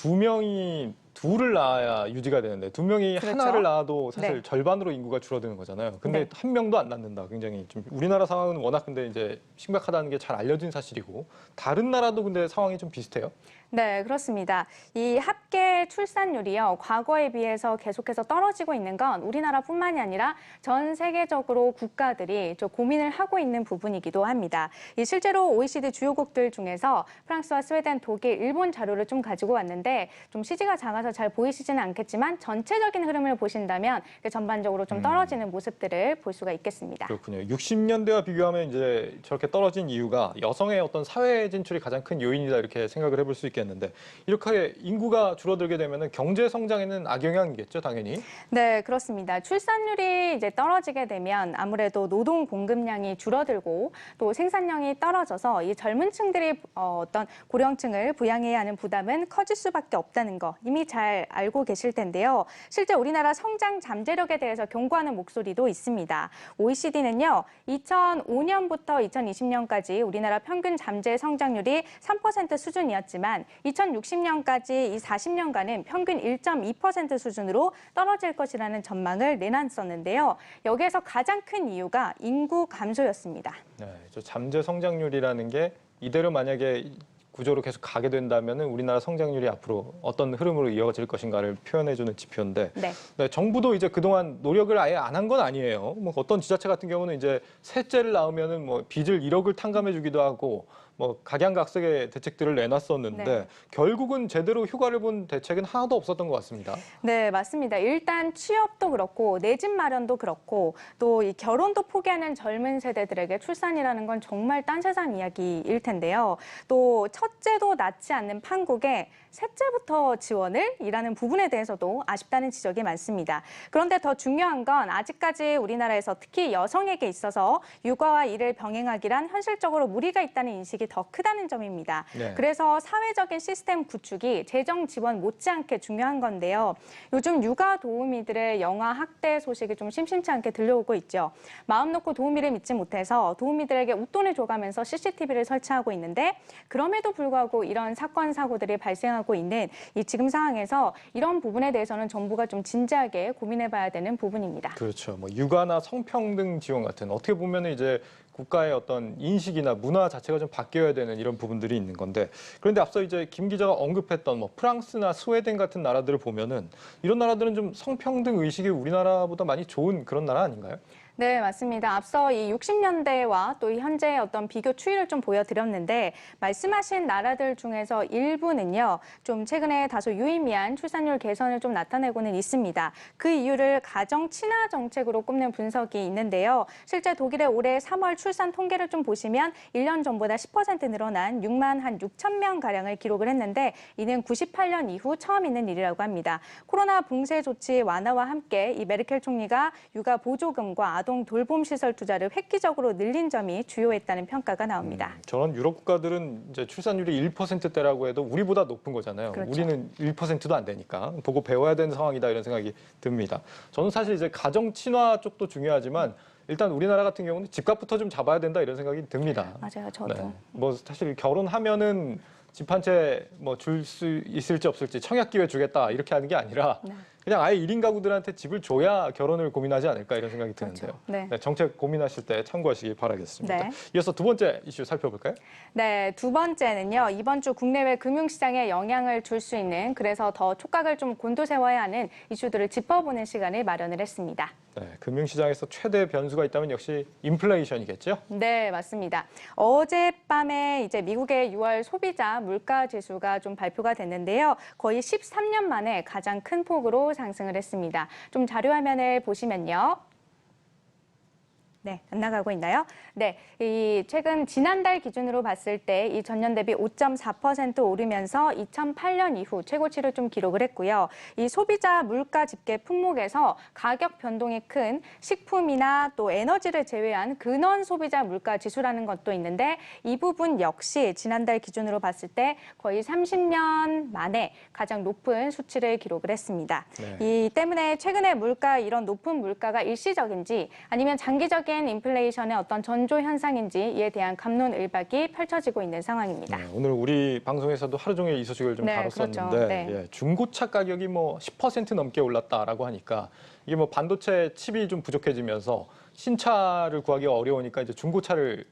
둘을 낳아야 유지가 되는데 두 명이 그렇죠. 하나를 낳아도 사실 네. 절반으로 인구가 줄어드는 거잖아요. 근데 네. 한 명도 안 낳는다. 굉장히 좀 우리나라 상황은 워낙 근데 이제 심각하다는 게 잘 알려진 사실이고 다른 나라도 근데 상황이 좀 비슷해요. 네, 그렇습니다. 이 합계 출산율이요, 과거에 비해서 계속해서 떨어지고 있는 건 우리나라뿐만이 아니라 전 세계적으로 국가들이 좀 고민을 하고 있는 부분이기도 합니다. 실제로 OECD 주요국들 중에서 프랑스와 스웨덴, 독일, 일본 자료를 좀 가지고 왔는데 좀 CG가 작아서 잘 보이시지는 않겠지만 전체적인 흐름을 보신다면 전반적으로 좀 떨어지는 모습들을 볼 수가 있겠습니다. 그렇군요. 60년대와 비교하면 이제 저렇게 떨어진 이유가 여성의 어떤 사회 진출이 가장 큰 요인이다 이렇게 생각을 해볼 수 있겠는데 이렇게 인구가 줄어들게 되면 경제 성장에는 악영향이겠죠, 당연히. 네, 그렇습니다. 출산율이 이제 떨어지게 되면 아무래도 노동 공급량이 줄어들고 또 생산량이 떨어져서 이 젊은 층들이 어떤 고령층을 부양해야 하는 부담은 커질 수밖에 없다는 거 이미 잘 알고 계실 텐데요. 실제 우리나라 성장 잠재력에 대해서 경고하는 목소리도 있습니다. OECD는요, 2005년부터 2020년까지 우리나라 평균 잠재 성장률이 3% 수준이었지만 2060년까지 이 40년간은 평균 1.2% 수준으로 떨어질 것이라는 전망을 내놨었는데요. 여기에서 가장 큰 이유가 인구 감소였습니다. 네, 저 잠재 성장률이라는 게 이대로 만약에 구조로 계속 가게 된다면 우리나라 성장률이 앞으로 어떤 흐름으로 이어질 것인가를 표현해주는 지표인데 네. 네, 정부도 이제 그동안 노력을 아예 안 한 건 아니에요. 뭐 어떤 지자체 같은 경우는 이제 셋째를 낳으면은 뭐 빚을 1억을 탕감해주기도 하고 뭐 각양각색의 대책들을 내놨었는데 네. 결국은 제대로 효과를 본 대책은 하나도 없었던 것 같습니다. 네, 맞습니다. 일단 취업도 그렇고 내 집 마련도 그렇고 또 이 결혼도 포기하는 젊은 세대들에게 출산이라는 건 정말 딴 세상 이야기일 텐데요. 또 첫째도 낳지 않는 판국에 셋째부터 지원을 이라는 부분에 대해서도 아쉽다는 지적이 많습니다. 그런데 더 중요한 건 아직까지 우리나라에서 특히 여성에게 있어서 육아와 일을 병행하기란 현실적으로 무리가 있다는 인식이 더 크다는 점입니다. 네. 그래서 사회적인 시스템 구축이 재정 지원 못지않게 중요한 건데요. 요즘 육아 도우미들의 영아 학대 소식이 좀 심심치 않게 들려오고 있죠. 마음 놓고 도우미를 믿지 못해서 도우미들에게 웃돈을 줘가면서 CCTV를 설치하고 있는데 그럼에도 불구하고 이런 사건, 사고들이 발생하고 있는 이 지금 상황에서 이런 부분에 대해서는 정부가 좀 진지하게 고민해봐야 되는 부분입니다. 그렇죠. 뭐 육아나 성평등 지원 같은 어떻게 보면 이제 국가의 어떤 인식이나 문화 자체가 좀 바뀌어야 되는 이런 부분들이 있는 건데 그런데 앞서 이제 김 기자가 언급했던 뭐 프랑스나 스웨덴 같은 나라들을 보면은 이런 나라들은 좀 성평등 의식이 우리나라보다 많이 좋은 그런 나라 아닌가요? 네, 맞습니다. 앞서 이 60년대와 또 현재의 어떤 비교 추이를 좀 보여드렸는데 말씀하신 나라들 중에서 일부는요, 좀 최근에 다소 유의미한 출산율 개선을 좀 나타내고는 있습니다. 그 이유를 가정 친화 정책으로 꼽는 분석이 있는데요. 실제 독일의 올해 3월 출산 통계를 좀 보시면 1년 전보다 10% 늘어난 6만 한 6천 명 가량을 기록을 했는데 이는 98년 이후 처음 있는 일이라고 합니다. 코로나 봉쇄 조치 완화와 함께 이 메르켈 총리가 육아 보조금과 아동 돌봄 시설 투자를 획기적으로 늘린 점이 주요했다는 평가가 나옵니다. 저런 유럽 국가들은 이제 출산율이 1%대라고 해도 우리보다 높은 거잖아요. 그렇죠. 우리는 1%도 안 되니까 보고 배워야 되는 상황이다 이런 생각이 듭니다. 저는 사실 이제 가정 친화 쪽도 중요하지만 일단 우리나라 같은 경우는 집값부터 좀 잡아야 된다 이런 생각이 듭니다. 맞아요, 저도. 네. 뭐 사실 결혼하면은 집 한 채 뭐 줄 수 있을지 없을지 청약 기회 주겠다 이렇게 하는 게 아니라 네. 그냥 아예 1인 가구들한테 집을 줘야 결혼을 고민하지 않을까 이런 생각이 드는데요. 네. 네, 정책 고민하실 때 참고하시기 바라겠습니다. 네. 이어서 두 번째 이슈 살펴볼까요? 네, 두 번째는요. 이번 주 국내외 금융시장에 영향을 줄 수 있는 그래서 더 촉각을 좀 곤두세워야 하는 이슈들을 짚어보는 시간을 마련을 했습니다. 네, 금융시장에서 최대 변수가 있다면 역시 인플레이션이겠죠? 네, 맞습니다. 어젯밤에 이제 미국의 6월 소비자 물가 지수가 좀 발표가 됐는데요. 거의 13년 만에 가장 큰 폭으로 상승을 했습니다. 좀 자료 화면을 보시면요. 네, 안 나가고 있나요? 네, 이 최근 지난달 기준으로 봤을 때 이 전년 대비 5.4% 오르면서 2008년 이후 최고치를 좀 기록을 했고요. 이 소비자 물가 집계 품목에서 가격 변동이 큰 식품이나 또 에너지를 제외한 근원 소비자 물가 지수라는 것도 있는데 이 부분 역시 지난달 기준으로 봤을 때 거의 30년 만에 가장 높은 수치를 기록을 했습니다. 네. 이 때문에 최근에 이런 높은 물가가 일시적인지 아니면 장기적인 인플레이션의 어떤 전조 현상인지에 대한 갑론을박이 펼쳐지고 있는 상황입니다. 네, 오늘 우리 방송에서도 하루 종일 이 소식을 좀 네, 다뤘었는데 그렇죠. 네. 예, 중고차 가격이 뭐 10% 넘게 올랐다라고 하니까 이게 뭐 반도체 칩이 좀 부족해지면서 신차를 구하기가 어려우니까 이제 중고차를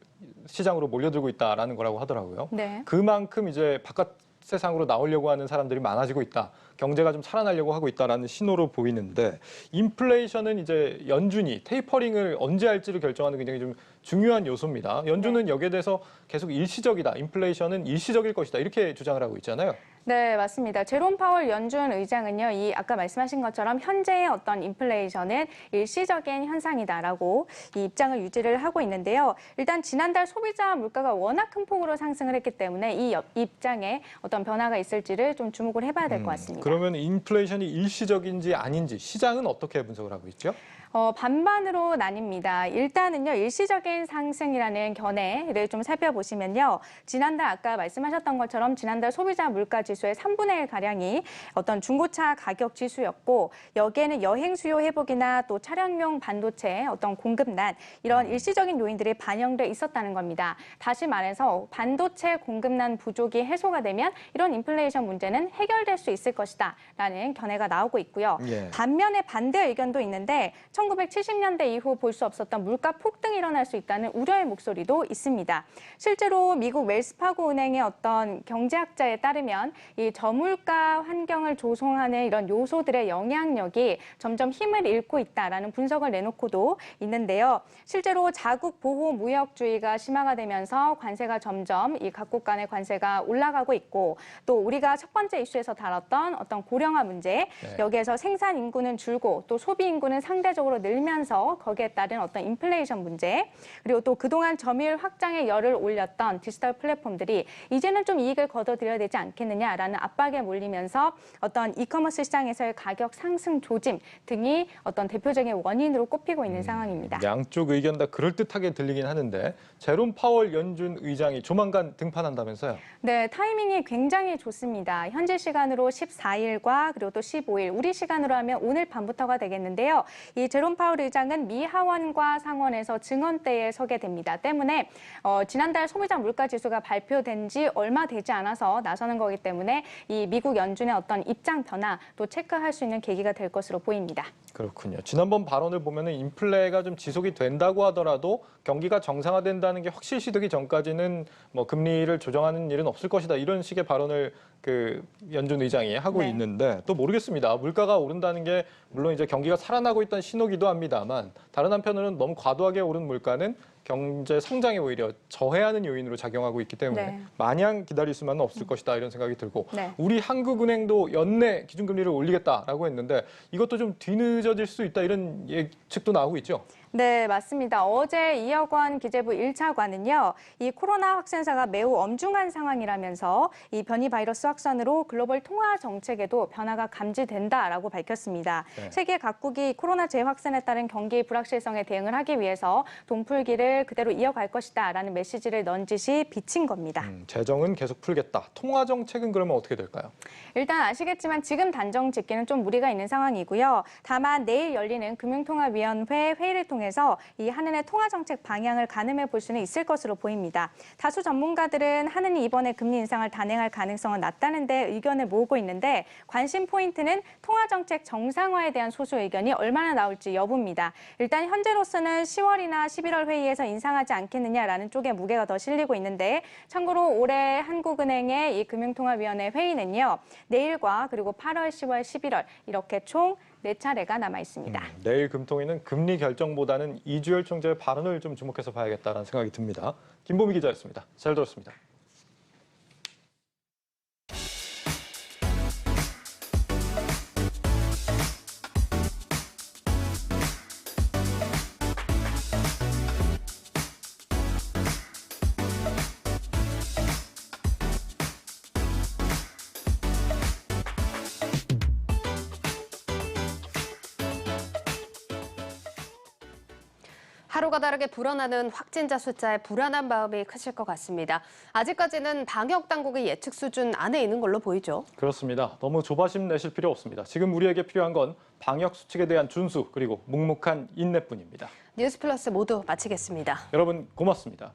시장으로 몰려들고 있다라는 거라고 하더라고요. 네. 그만큼 이제 바깥 세상으로 나오려고 하는 사람들이 많아지고 있다. 경제가 좀 살아나려고 하고 있다라는 신호로 보이는데 인플레이션은 이제 연준이 테이퍼링을 언제 할지를 결정하는 굉장히 좀 중요한 요소입니다. 연준은 여기에 대해서 계속 일시적이다. 인플레이션은 일시적일 것이다. 이렇게 주장을 하고 있잖아요. 네, 맞습니다. 제롬 파월 연준 의장은요, 이 아까 말씀하신 것처럼 현재의 어떤 인플레이션은 일시적인 현상이다라고 이 입장을 유지를 하고 있는데요. 일단 지난달 소비자 물가가 워낙 큰 폭으로 상승을 했기 때문에 이 입장에 어떤 변화가 있을지를 좀 주목을 해봐야 될 것 같습니다. 그러면 인플레이션이 일시적인지 아닌지 시장은 어떻게 분석을 하고 있죠? 반반으로 나뉩니다. 일단은요, 일시적인 상승이라는 견해를 좀 살펴보시면요. 지난달 아까 말씀하셨던 것처럼 지난달 소비자 물가 지수의 3분의 1가량이 어떤 중고차 가격 지수였고 여기에는 여행 수요 회복이나 또 차량용 반도체 어떤 공급난 이런 일시적인 요인들이 반영돼 있었다는 겁니다. 다시 말해서 반도체 공급난 부족이 해소가 되면 이런 인플레이션 문제는 해결될 수 있을 것이다 라는 견해가 나오고 있고요. 예. 반면에 반대 의견도 있는데 1970년대 이후 볼 수 없었던 물가 폭등이 일어날 수 있다는 우려의 목소리도 있습니다. 실제로 미국 웰스파고 은행의 어떤 경제학자에 따르면 이 저물가 환경을 조성하는 이런 요소들의 영향력이 점점 힘을 잃고 있다라는 분석을 내놓고도 있는데요. 실제로 자국 보호 무역주의가 심화가 되면서 관세가 점점 이 각국 간의 관세가 올라가고 있고 또 우리가 첫 번째 이슈에서 다뤘던 어떤 고령화 문제, 여기에서 생산 인구는 줄고 또 소비 인구는 상대적으로 늘면서 거기에 따른 어떤 인플레이션 문제, 그리고 또 그동안 점유율 확장에 열을 올렸던 디지털 플랫폼들이 이제는 좀 이익을 거둬들여야 되지 않겠느냐라는 압박에 몰리면서 어떤 이커머스 시장에서의 가격 상승 조짐 등이 어떤 대표적인 원인으로 꼽히고 있는 상황입니다. 양쪽 의견 다 그럴듯하게 들리긴 하는데 제롬 파월 연준 의장이 조만간 등판한다면서요? 네, 타이밍이 굉장히 좋습니다. 현지 시간으로 14일과 그리고 또 15일, 우리 시간으로 하면 오늘 밤부터가 되겠는데요. 이 제롬 파월 의장은 미 하원과 상원에서 증언대에 서게 됩니다. 때문에 지난달 소비자 물가지수가 발표된 지 얼마 되지 않아서 나서는 거기 때문에 이 미국 연준의 어떤 입장 변화 또 체크할 수 있는 계기가 될 것으로 보입니다. 그렇군요. 지난번 발언을 보면은 인플레가 좀 지속이 된다고 하더라도 경기가 정상화된다는 게 확실시되기 전까지는 뭐 금리를 조정하는 일은 없을 것이다. 이런 식의 발언을 그 연준 의장이 하고 있는데 또 모르겠습니다. 물가가 오른다는 게 물론 이제 경기가 살아나고 있다는 신호기도 합니다만 다른 한편으로는 너무 과도하게 오른 물가는 경제 성장에 오히려 저해하는 요인으로 작용하고 있기 때문에 마냥 기다릴 수만은 없을 것이다 이런 생각이 들고 우리 한국은행도 연내 기준금리를 올리겠다라고 했는데 이것도 좀 뒤늦어질 수 있다 이런 예측도 나오고 있죠. 네, 맞습니다. 어제 이혁원 기재부 1차관은요, 이 코로나 확산세가 매우 엄중한 상황이라면서 이 변이 바이러스 확산으로 글로벌 통화 정책에도 변화가 감지된다라고 밝혔습니다. 세계 각국이 코로나 재확산에 따른 경기 불확실성에 대응을 하기 위해서 돈풀기를 그대로 이어갈 것이다라는 메시지를 넌지시 비친 겁니다. 재정은 계속 풀겠다. 통화 정책은 그러면 어떻게 될까요? 일단 아시겠지만 지금 단정 짓기는 좀 무리가 있는 상황이고요. 다만 내일 열리는 금융통화위원회 회의를 통해서 이 한은의 통화정책 방향을 가늠해 볼 수는 있을 것으로 보입니다. 다수 전문가들은 한은이 이번에 금리 인상을 단행할 가능성은 낮다는 데 의견을 모으고 있는데 관심 포인트는 통화정책 정상화에 대한 소수 의견이 얼마나 나올지 여부입니다. 일단 현재로서는 10월이나 11월 회의에서 인상하지 않겠느냐라는 쪽에 무게가 더 실리고 있는데 참고로 올해 한국은행의 이 금융통화위원회 회의는요. 내일과 그리고 8월, 10월, 11월 이렇게 총 4차례가 남아 있습니다. 내일 금통위는 금리 결정보다는 이주열 총재의 발언을 좀 주목해서 봐야겠다는 생각이 듭니다. 김보미 기자였습니다. 잘 들었습니다. 하루가 다르게 불어나는 확진자 숫자에 불안한 마음이 크실 것 같습니다. 아직까지는 방역 당국의 예측 수준 안에 있는 걸로 보이죠. 그렇습니다. 너무 조바심 내실 필요 없습니다. 지금 우리에게 필요한 건 방역 수칙에 대한 준수 그리고 묵묵한 인내뿐입니다. 뉴스 플러스 모두 마치겠습니다. 여러분 고맙습니다.